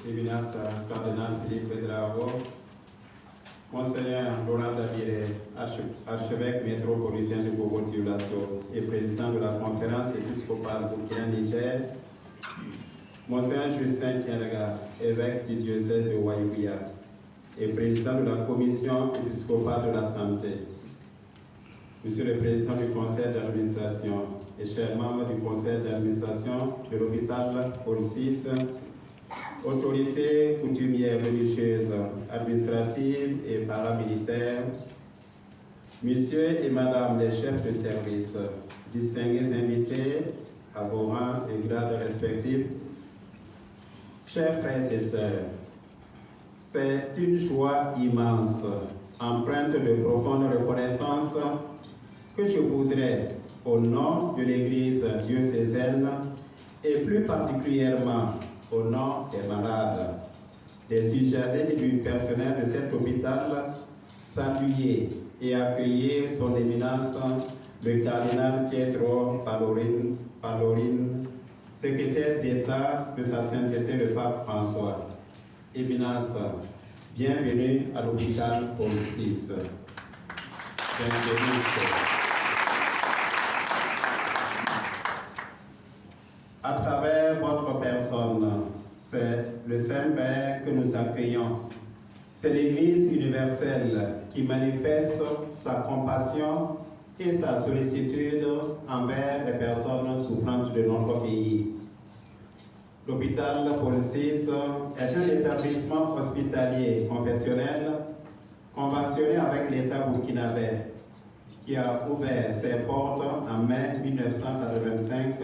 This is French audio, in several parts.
Éminence Cardinal Philippe Pédrago, Monseigneur Laurent Dabiré, archevêque métropolitain de Bobo-Dioulasso et président de la conférence épiscopale Burkina-Niger, Monseigneur Justin Kienlega, évêque du diocèse de Waïouia et président de la commission épiscopale de la santé, Monsieur le président du conseil d'administration et chers membres du conseil d'administration de l'hôpital Paul VI, autorités coutumières religieuses, administratives et paramilitaires, Messieurs et Madame les chefs de service, distingués invités à vos rangs et grades respectifs, chers frères et sœurs, c'est une joie immense, empreinte de profonde reconnaissance, que je voudrais, au nom de l'Église diocésaine et plus particulièrement au nom des malades, des usagers et du personnel de cet hôpital, saluer et accueillir son éminence, le cardinal Pietro Parolin, secrétaire d'État de sa sainteté le pape François. Éminence, bienvenue à l'hôpital Paul VI. Bienvenue. À travers votre personne, c'est le Saint-Père que nous accueillons. C'est l'Église universelle qui manifeste sa compassion et sa sollicitude envers les personnes souffrantes de notre pays. L'hôpital Paul VI est un établissement hospitalier confessionnel conventionné avec l'État burkinabé qui a ouvert ses portes en mai 1985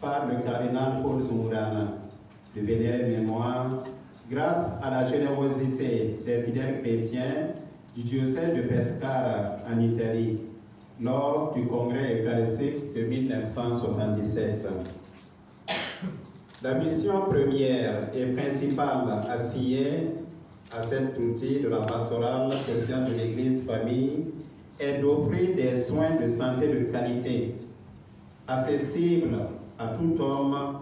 par le cardinal Paul Zumurana, de vénérée mémoire, grâce à la générosité des fidèles chrétiens du diocèse de Pescara en Italie, lors du congrès eucharistique de 1977. La mission première et principale assignée à cet outil de la pastorale sociale de l'Église famille est d'offrir des soins de santé de qualité, accessibles à tout homme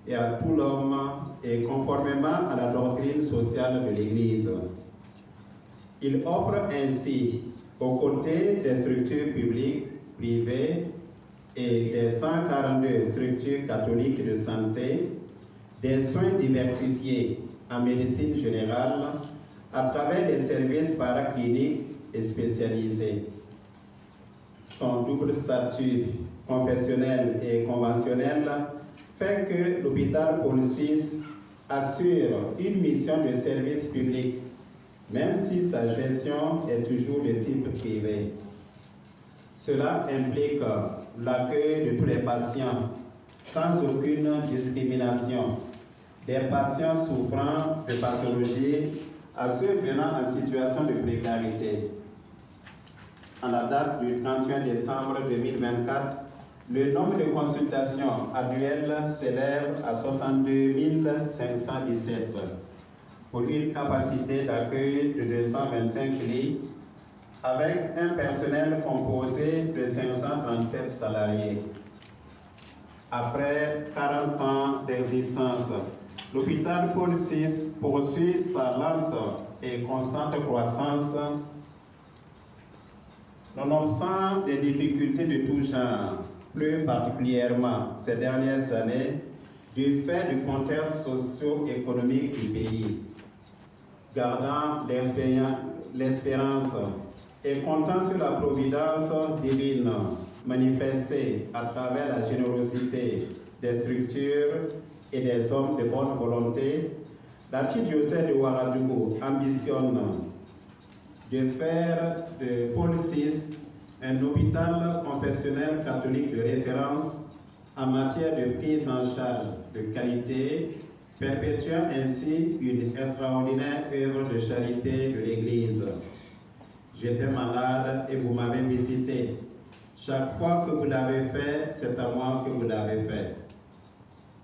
et à tout l'homme et conformément à la doctrine sociale de l'Église. Il offre ainsi, aux côtés des structures publiques, privées et des 142 structures catholiques de santé, des soins diversifiés en médecine générale à travers des services paracliniques et spécialisés. Son double statut confessionnel et conventionnel fait que l'hôpital Paul VI assure une mission de service public, même si sa gestion est toujours de type privé. Cela implique l'accueil de tous les patients, sans aucune discrimination, des patients souffrant de pathologies à ceux venant en situation de précarité. À la date du 31 décembre 2024, le nombre de consultations annuelles s'élève à 62 517 pour une capacité d'accueil de 225 lits avec un personnel composé de 537 salariés. Après 40 ans d'existence, l'hôpital Paul VI poursuit sa lente et constante croissance nonobstant des difficultés de tout genre, plus particulièrement ces dernières années, du fait du contexte socio-économique du pays. Gardant l'espérance et comptant sur la providence divine manifestée à travers la générosité des structures et des hommes de bonne volonté, l'archidiocèse de Ouagadougou ambitionne de faire de Paul VI un hôpital confessionnel catholique de référence en matière de prise en charge de qualité, perpétuant ainsi une extraordinaire œuvre de charité de l'Église. J'étais malade et vous m'avez visité. Chaque fois que vous l'avez fait, c'est à moi que vous l'avez fait.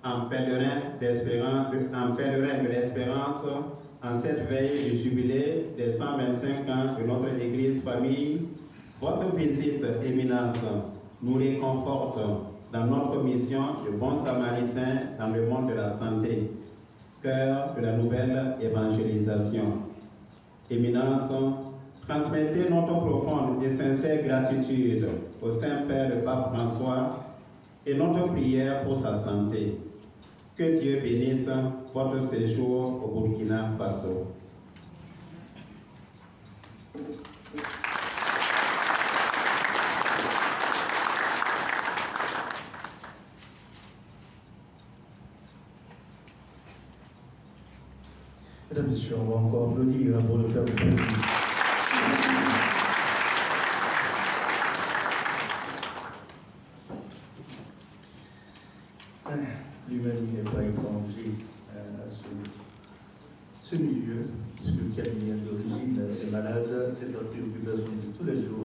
En pèlerin de l'espérance, en cette veille du jubilé des 125 ans de notre Église famille, votre visite, Éminence, nous réconforte dans notre mission de bons samaritains dans le monde de la santé. cœur de la nouvelle évangélisation. Éminence, transmettez notre profonde et sincère gratitude au Saint-Père le Pape François et notre prière pour sa santé. Que Dieu bénisse votre séjour au Burkina Faso. Mesdames et messieurs, on va encore applaudir pour le Père de Frédéric. Lui-même, il n'est pas étranger à ce milieu, puisque le Canadien d'origine est malade, c'est sa préoccupation de tous les jours.